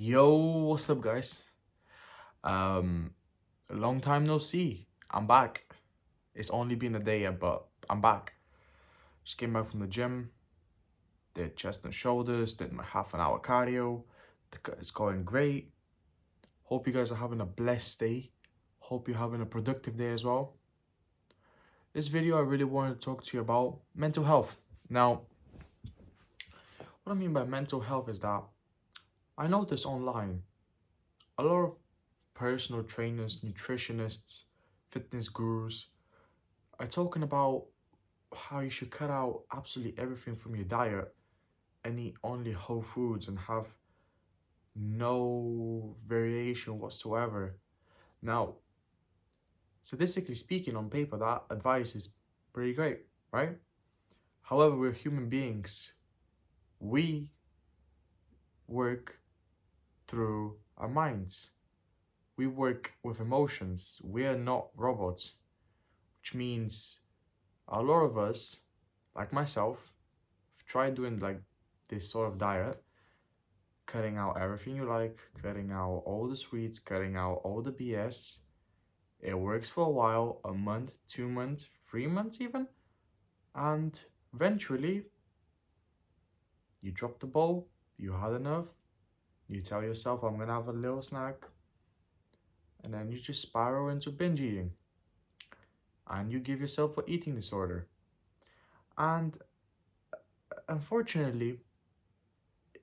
Yo, what's up, guys? Um, a long time no see. I'm back. It's only been a day yet, but I'm back. Just came back from the gym, did chest and shoulders, did my half an hour cardio. It's going great. Hope you guys are having a blessed day. Hope you're having a productive day as well. This video, I really wanted to talk to you about mental health. Now, what I mean by mental health is that I notice online a lot of personal trainers, nutritionists, fitness gurus are talking about how you should cut out absolutely everything from your diet and eat only whole foods and have no variation whatsoever. Now, statistically speaking, on paper, that advice is pretty great, right? However, we're human beings. We work through our minds. We work with emotions. We are not robots, which means a lot of us, like myself, have tried doing like this sort of diet, cutting out everything you like, cutting out all the sweets, cutting out all the BS. It works for a while, a month, 2 months, 3 months even, and eventually you drop the ball, you had enough, you tell yourself, I'm gonna have a little snack, and then you just spiral into binge eating, and you give yourself an eating disorder. And unfortunately,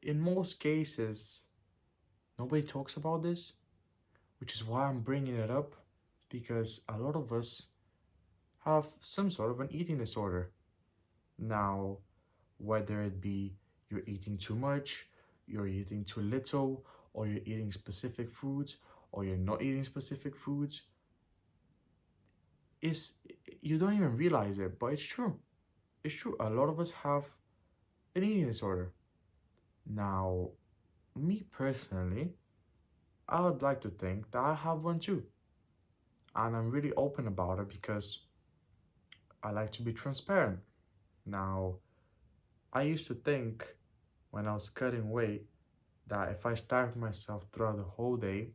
in most cases, nobody talks about this, which is why I'm bringing it up, because a lot of us have some sort of an eating disorder. Now, whether it be you're eating too much, you're eating too little, or you're eating specific foods, or you're not eating specific foods, is you don't even realize it, but it's true. It's true. A lot of us have an eating disorder. Now, me personally, I would like to think that I have one too. And I'm really open about it because I like to be transparent. Now, I used to think when I was cutting weight that if I starved myself throughout the whole day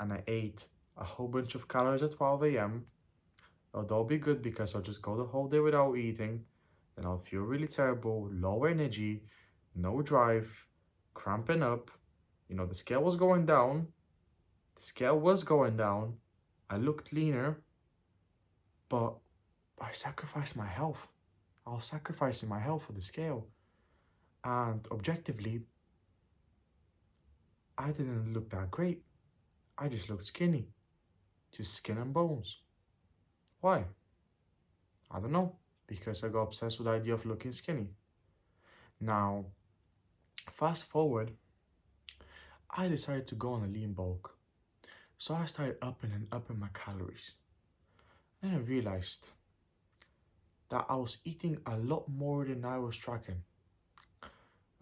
and I ate a whole bunch of calories at 12 a.m., it'll be good because I'll just go the whole day without eating, then I'll feel really terrible, low energy, no drive, cramping up. The scale was going down. The scale was going down. I looked leaner, but I sacrificed my health. I was sacrificing my health for the scale. And objectively, I didn't look that great. I just looked skinny. Just skin and bones. Why? I don't know. Because I got obsessed with the idea of looking skinny. Now, fast forward, I decided to go on a lean bulk. So I started upping and upping my calories. And I realized that I was eating a lot more than I was tracking.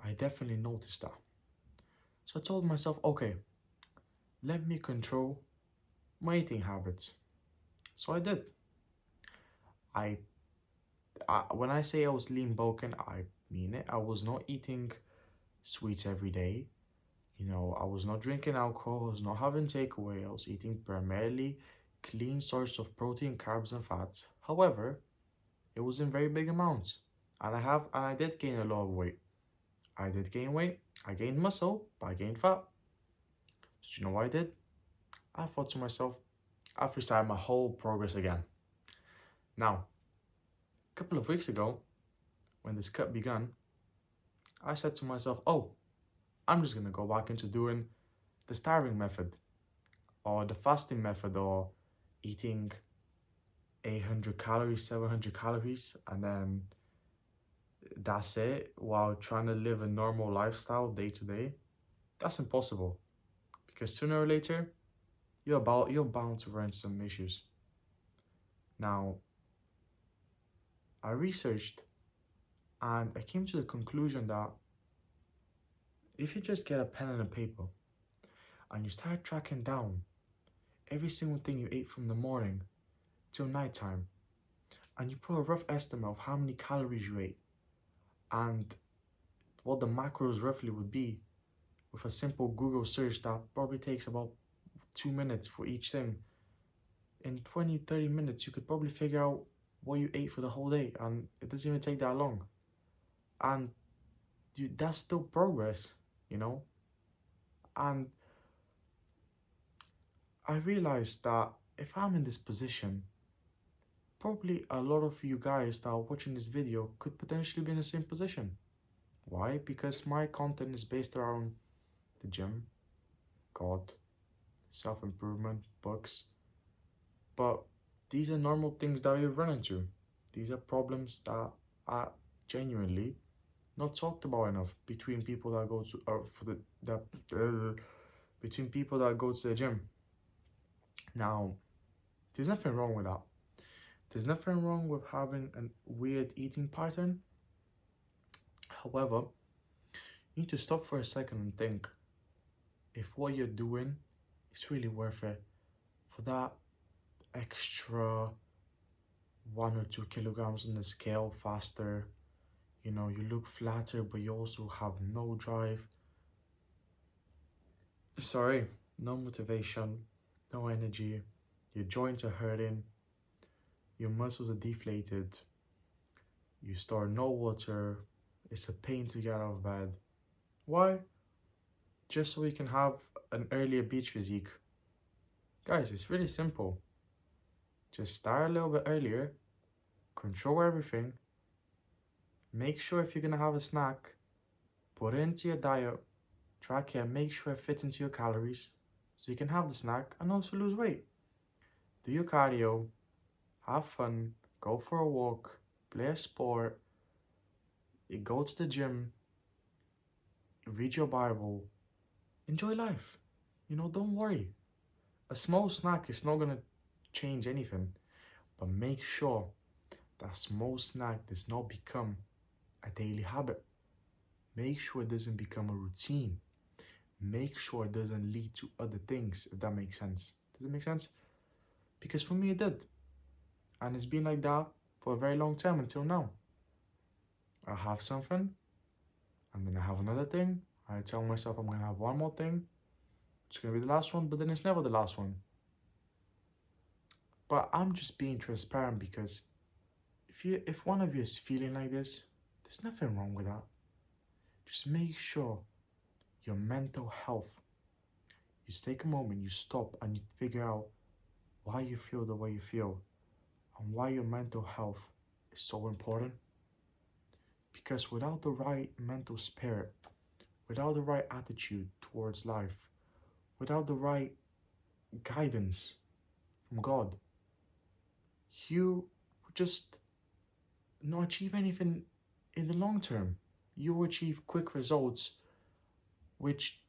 I definitely noticed that. So I told myself, okay, let me control my eating habits. So I did. I, when I say I was lean bulking, I mean it. I was not eating sweets every day. I was not drinking alcohol. I was not having takeaway. I was eating primarily clean source of protein, carbs, and fats. However, it was in very big amounts, and I did gain a lot of weight. I did gain weight. I gained muscle, but I gained fat. Did you know what I did? I thought to myself, I've restarted my whole progress again. Now, a couple of weeks ago, when this cut began, I said to myself, oh, I'm just gonna go back into doing the starving method or the fasting method or eating 800 calories, 700 calories, and then that's it while trying to live a normal lifestyle day to day. That's impossible because sooner or later, you're bound to run into some issues. Now, I researched and I came to the conclusion that if you just get a pen and a paper and you start tracking down every single thing you ate from the morning till nighttime, and you put a rough estimate of how many calories you ate and what the macros roughly would be with a simple Google search that probably takes about 2 minutes for each thing. In 20, 30 minutes, you could probably figure out what you ate for the whole day, and it doesn't even take that long. And that's still progress, you know? And I realized that if I'm in this position, probably a lot of you guys that are watching this video could potentially be in the same position. Why? Because my content is based around the gym, God, self-improvement, books. But these are normal things that we run into. These are problems that are genuinely not talked about enough between people that go to between people that go to the gym. Now, there's nothing wrong with that. There's nothing wrong with having a weird eating pattern. However, you need to stop for a second and think if what you're doing is really worth it for that extra 1 or 2 kilograms on the scale faster. You know, you look flatter, but you also have no drive. Sorry, no motivation, no energy. Your joints are hurting. Your muscles are deflated. You store no water. It's a pain to get out of bed. Why? Just so you can have an earlier beach physique. Guys, it's really simple. Just start a little bit earlier, control everything, make sure if you're gonna have a snack, put it into your diet, track it, make sure it fits into your calories, so you can have the snack and also lose weight. Do your cardio, have fun, go for a walk, play a sport, you go to the gym, read your Bible, enjoy life. You know, don't worry. A small snack is not gonna change anything, but make sure that small snack does not become a daily habit. Make sure it doesn't become a routine. Make sure it doesn't lead to other things, if that makes sense. Does it make sense? Because for me it did. And it's been like that for a very long time until now. I have something, and then I have another thing. I tell myself I'm gonna have one more thing. It's gonna be the last one, but then it's never the last one. But I'm just being transparent because if one of you is feeling like this, there's nothing wrong with that. Just make sure your mental health, you take a moment, you stop and you figure out why you feel the way you feel and why your mental health is so important. Because without the right mental spirit, without the right attitude towards life, without the right guidance from God, you just not achieve anything in the long term. You will achieve quick results, which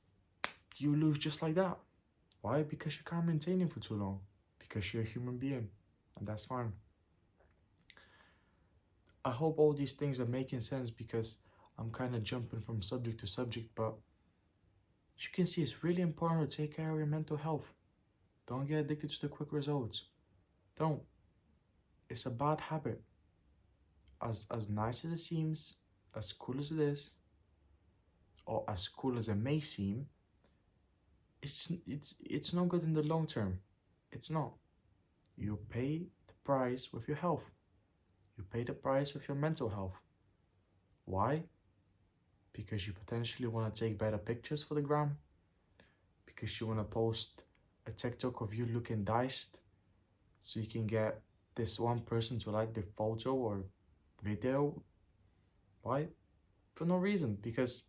you lose just like that. Why? Because you can't maintain it for too long. Because you're a human being, and that's fine. I hope all these things are making sense because I'm kind of jumping from subject to subject, but as you can see, it's really important to take care of your mental health. Don't get addicted to the quick results. Don't. It's a bad habit. As nice as it seems, as cool as it is, or as cool as it may seem, it's not good in the long term. It's not. You pay the price with your health. You pay the price with your mental health. Why? Because you potentially want to take better pictures for the gram. Because you want to post a TikTok of you looking diced so you can get this one person to like the photo or video. Why? For no reason. Because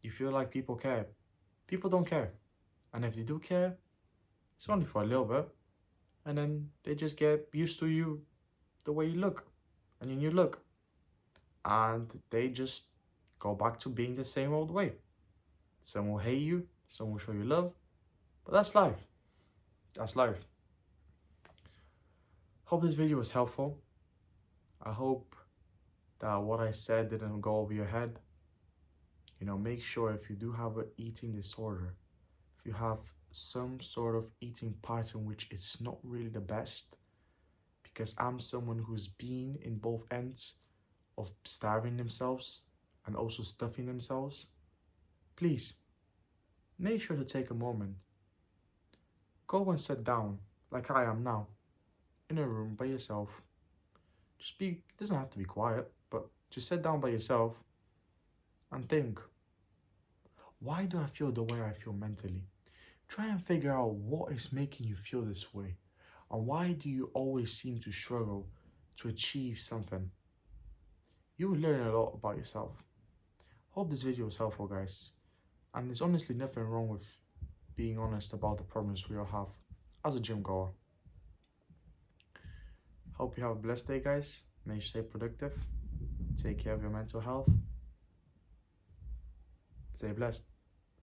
you feel like people care. People don't care. And if they do care, it's only for a little bit. And then they just get used to you, the way you look and your new look. And they just go back to being the same old way. Some will hate you, some will show you love. But that's life. That's life. Hope this video was helpful. I hope that what I said didn't go over your head. You know, make sure if you do have an eating disorder, if you have some sort of eating pattern which is not really the best, because I'm someone who's been in both ends of starving themselves and also stuffing themselves, please make sure to take a moment. Go and sit down, like I am now, in a room by yourself. It doesn't have to be quiet, but just sit down by yourself and think, why do I feel the way I feel mentally? Try and figure out what is making you feel this way, and why do you always seem to struggle to achieve something? You will learn a lot about yourself. Hope this video was helpful, guys. And there's honestly nothing wrong with being honest about the problems we all have as a gym goer. Hope you have a blessed day, guys. May you stay productive. Take care of your mental health. Stay blessed.